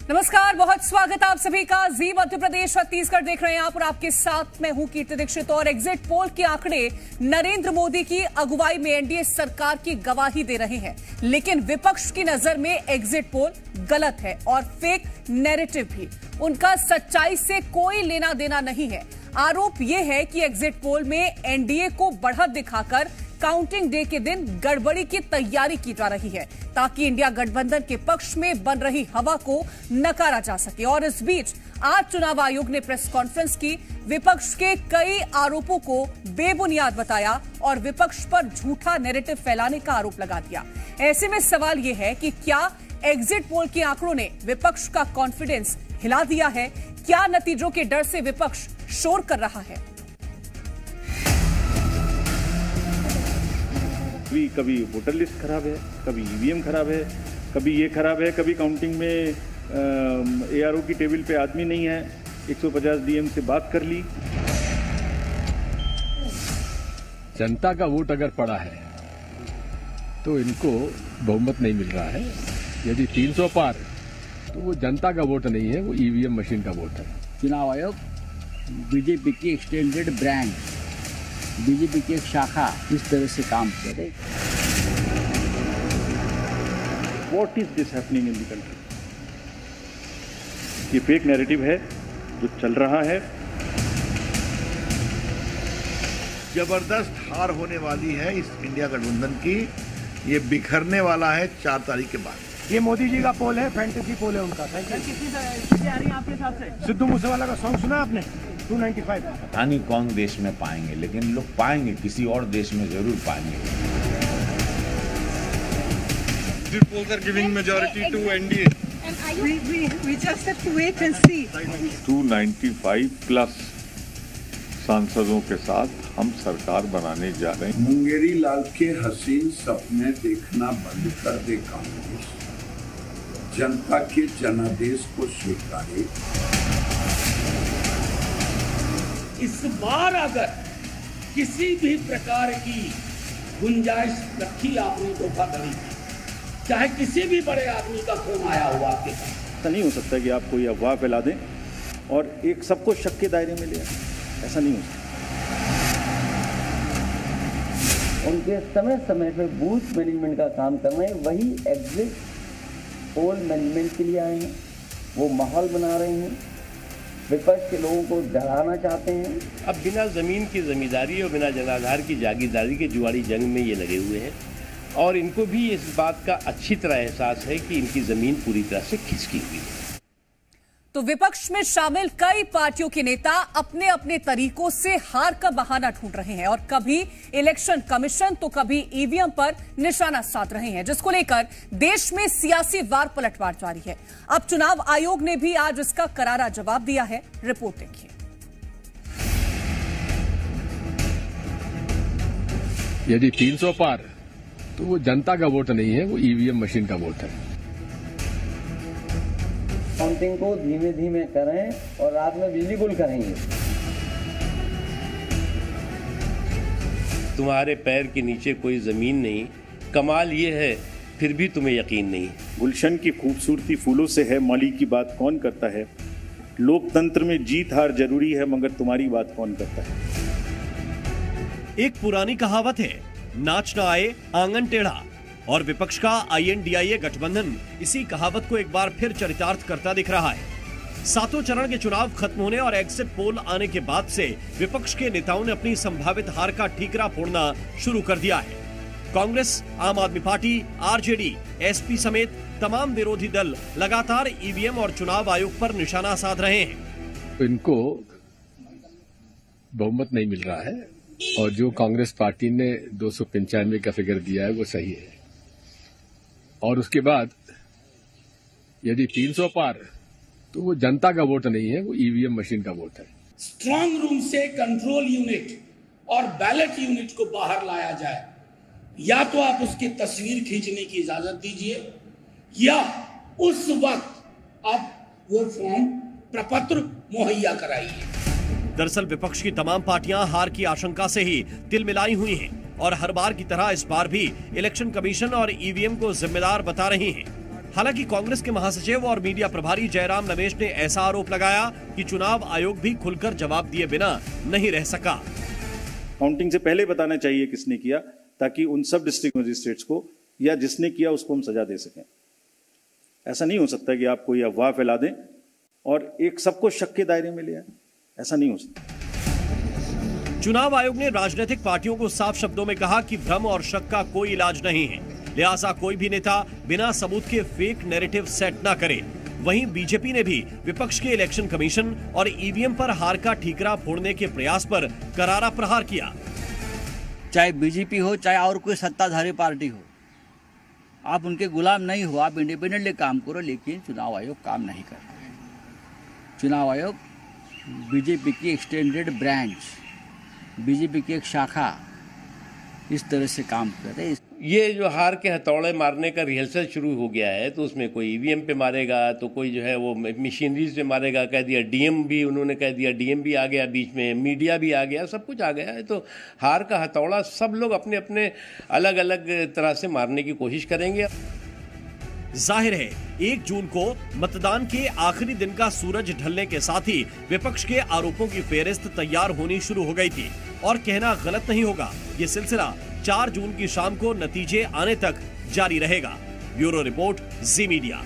नमस्कार, बहुत स्वागत है आप सभी का। जी मध्य प्रदेश छत्तीसगढ़ देख रहे हैं आप और आपके साथ मैं हूं कीर्ति दीक्षित। और एग्जिट पोल के आंकड़े नरेंद्र मोदी की अगुवाई में एनडीए सरकार की गवाही दे रहे हैं, लेकिन विपक्ष की नजर में एग्जिट पोल गलत है और फेक नैरेटिव भी। उनका सच्चाई से कोई लेना देना नहीं है। आरोप यह है कि एग्जिट पोल में एनडीए को बढ़त दिखाकर काउंटिंग डे के दिन गड़बड़ी की तैयारी की जा रही है, ताकि इंडिया गठबंधन के पक्ष में बन रही हवा को नकारा जा सके। और इस बीच आज चुनाव आयोग ने प्रेस कॉन्फ्रेंस की, विपक्ष के कई आरोपों को बेबुनियाद बताया और विपक्ष पर झूठा नैरेटिव फैलाने का आरोप लगा दिया। ऐसे में सवाल यह है कि क्या एग्जिट पोल के आंकड़ों ने विपक्ष का कॉन्फिडेंस हिला दिया है? क्या नतीजों के डर से विपक्ष शोर कर रहा है? कभी वोटर लिस्ट खराब है, कभी ईवीएम खराब है, कभी ये खराब है, कभी काउंटिंग में एआरओ की टेबल पे आदमी नहीं है, 150 डीएम से बात कर ली। जनता का वोट अगर पड़ा है तो इनको बहुमत नहीं मिल रहा है। यदि 300 पार तो वो जनता का वोट नहीं है, वो ईवीएम मशीन का वोट है। चुनाव आयोग बीजेपी की एक्सटेंडेड ब्रांड, बीजेपी की एक शाखा इस तरह से काम करे। What is this happening in the country? ये फेक नैरेटिव है जो चल रहा है। जबरदस्त हार होने वाली है इस इंडिया गठबंधन की। ये बिखरने वाला है 4 तारीख के बाद। ये मोदी जी का पोल है, फैंटेसी पोल है उनका। कितनी आ रही है आपके हिसाब से? सिद्धू मूसेवाला का सॉन्ग सुना आपने? 295। पता नहीं कौन देश में पाएंगे, लेकिन लोग पाएंगे, किसी और देश में जरूर पाएंगे। polls are giving majority to NDA. We just have to wait and see. 295 plus सांसदों के साथ हम सरकार बनाने जा रहे हैं। मुंगेरी लाल के हसीन सपने देखना बंद कर दे कांग्रेस, जनता के जनादेश को स्वीकारे। इस बार अगर किसी भी प्रकार की गुंजाइश रखी आपने धोखाधड़ी, चाहे किसी भी बड़े आदमी का फोन आया हुआ आपके पास, ऐसा नहीं हो सकता कि आप कोई अफवाह फैला दें और एक सबको शक के दायरे में ले आए। ऐसा नहीं हो सकता। उनके समय समय पे बूथ मैनेजमेंट का काम कर रहे हैं, वही एग्जिट पोल मैनेजमेंट के लिए आए हैं। वो माहौल बना रहे हैं, विपक्ष के लोगों को डराना चाहते हैं। अब बिना जमीन की जमींदारी और बिना जनाधार की जागीरदारी के जुआड़ी जंग में ये लगे हुए हैं और इनको भी इस बात का अच्छी तरह एहसास है कि इनकी जमीन पूरी तरह से खिसकी हुई है। तो विपक्ष में शामिल कई पार्टियों के नेता अपने अपने तरीकों से हार का बहाना ढूंढ रहे हैं और कभी इलेक्शन कमीशन तो कभी ईवीएम पर निशाना साध रहे हैं, जिसको लेकर देश में सियासी वार पलटवार जारी है। अब चुनाव आयोग ने भी आज इसका करारा जवाब दिया है। रिपोर्ट देखिए। यदि 300 पार तो वो जनता का वोट नहीं है, वो ईवीएम मशीन का वोट है। काउंटिंग को धीमे धीमे करें और रात में बिजली गुल करेंगे। तुम्हारे पैर के नीचे कोई जमीन नहीं, कमाल ये है फिर भी तुम्हें यकीन नहीं। गुलशन की खूबसूरती फूलों से है, माली की बात कौन करता है। लोकतंत्र में जीत हार जरूरी है, मगर तुम्हारी बात कौन करता है। एक पुरानी कहावत है, नाच न आए आंगन टेढ़ा, और विपक्ष का INDIA गठबंधन इसी कहावत को एक बार फिर चरितार्थ करता दिख रहा है। 7वें चरण के चुनाव खत्म होने और एग्जिट पोल आने के बाद से विपक्ष के नेताओं ने अपनी संभावित हार का ठीकरा फोड़ना शुरू कर दिया है। कांग्रेस, आम आदमी पार्टी, RJD, SP समेत तमाम विरोधी दल लगातार ईवीएम और चुनाव आयोग पर निशाना साध रहे हैं। इनको बहुमत नहीं मिल रहा है और जो कांग्रेस पार्टी ने 295 का फिगर दिया है वो सही है। और उसके बाद यदि 300 पार तो वो जनता का वोट नहीं है, वो ईवीएम मशीन का वोट है। स्ट्रांग रूम से कंट्रोल यूनिट और बैलेट यूनिट को बाहर लाया जाए, या तो आप उसकी तस्वीर खींचने की इजाजत दीजिए या उस वक्त आप वो फॉर्म प्रपत्र मुहैया कराइए। दरअसल विपक्ष की तमाम पार्टियां हार की आशंका से ही तिलमिलाई हुई हैं और हर बार की तरह इस बार भी इलेक्शन कमीशन और ईवीएम को जिम्मेदार बता रही हैं। हालांकि कांग्रेस के महासचिव और मीडिया प्रभारी जयराम रमेश ने ऐसा आरोप लगाया कि चुनाव आयोग भी खुलकर जवाब दिए बिना नहीं रह सका। काउंटिंग से पहले बताना चाहिए किसने किया, ताकि उन सब डिस्ट्रिक्ट मजिस्ट्रेट्स को या जिसने किया उसको हम सजा दे सकें। ऐसा नहीं हो सकता कि आप कोई अफवाह फैला दें और एक सबको शक के दायरे में ले आए, ऐसा नहीं हो सकता। चुनाव आयोग ने राजनीतिक पार्टियों को साफ शब्दों में कहा कि भ्रम और शक का कोई इलाज नहीं है, लिहाजा कोई भी नेता बिना सबूत के फेक नैरेटिव सेट ना करे। वहीं बीजेपी ने भी विपक्ष के इलेक्शन कमीशन और ईवीएम पर हार का ठीकरा फोड़ने के प्रयास पर करारा प्रहार किया। चाहे बीजेपी हो चाहे और कोई सत्ताधारी पार्टी हो, आप उनके गुलाम नहीं हो, आप इंडिपेंडेंटली काम करो, लेकिन चुनाव आयोग काम नहीं कर रहा है। चुनाव आयोग बीजेपी की एक्सटेंडेड ब्रांच, बीजेपी की एक शाखा इस तरह से काम कर रहे हैं। ये जो हार के हथौड़े मारने का रिहर्सल शुरू हो गया है, तो उसमें कोई ईवीएम पे मारेगा तो कोई जो है वो मशीनरीज पे मारेगा, कह दिया डीएम भी, उन्होंने कह दिया डीएम भी आ गया बीच में, मीडिया भी आ गया, सब कुछ आ गया है। तो हार का हथौड़ा सब लोग अपने अपने अलग अलग तरह से मारने की कोशिश करेंगे। जाहिर है 1 जून को मतदान के आखिरी दिन का सूरज ढलने के साथ ही विपक्ष के आरोपों की फेहरिस्त तैयार होनी शुरू हो गई थी और कहना गलत नहीं होगा, ये सिलसिला 4 जून की शाम को नतीजे आने तक जारी रहेगा। ब्यूरो रिपोर्ट, जी मीडिया।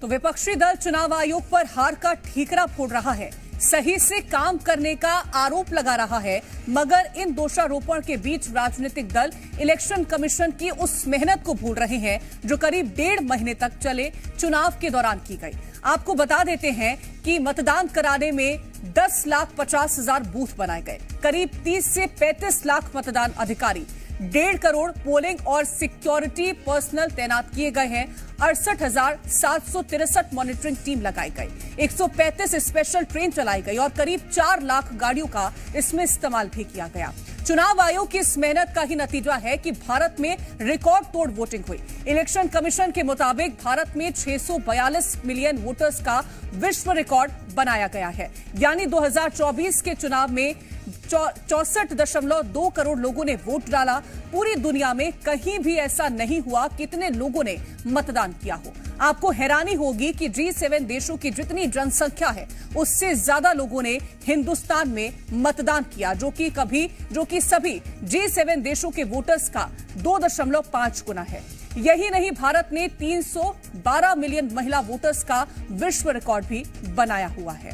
तो विपक्षी दल चुनाव आयोग पर हार का ठीकरा फोड़ रहा है, सही से काम करने का आरोप लगा रहा है, मगर इन दोषारोपण के बीच राजनीतिक दल इलेक्शन कमीशन की उस मेहनत को भूल रहे हैं जो करीब 1.5 महीने तक चले चुनाव के दौरान की गई। आपको बता देते हैं कि मतदान कराने में 10,50,000 बूथ बनाए गए, करीब 30 से 35 लाख मतदान अधिकारी, 1.5 करोड़ पोलिंग और सिक्योरिटी पर्सनल तैनात किए गए हैं, 68,763 मॉनिटरिंग टीम लगाई गई, 135 स्पेशल ट्रेन चलाई गई और करीब 4 लाख गाड़ियों का इसमें इस्तेमाल भी किया गया। चुनाव आयोग की इस मेहनत का ही नतीजा है कि भारत में रिकॉर्ड तोड़ वोटिंग हुई। इलेक्शन कमीशन के मुताबिक भारत में 642 मिलियन वोटर्स का विश्व रिकॉर्ड बनाया गया है, यानी 2024 के चुनाव में 64.2 करोड़ लोगों ने वोट डाला। पूरी दुनिया में कहीं भी ऐसा नहीं हुआ कितने लोगों ने मतदान किया हो। आपको हैरानी होगी कि G7 देशों की जितनी जनसंख्या है उससे ज्यादा लोगों ने हिंदुस्तान में मतदान किया, जो कि सभी G7 देशों के वोटर्स का 2.5 गुना है। यही नहीं, भारत ने 312 मिलियन महिला वोटर्स का विश्व रिकॉर्ड भी बनाया हुआ है।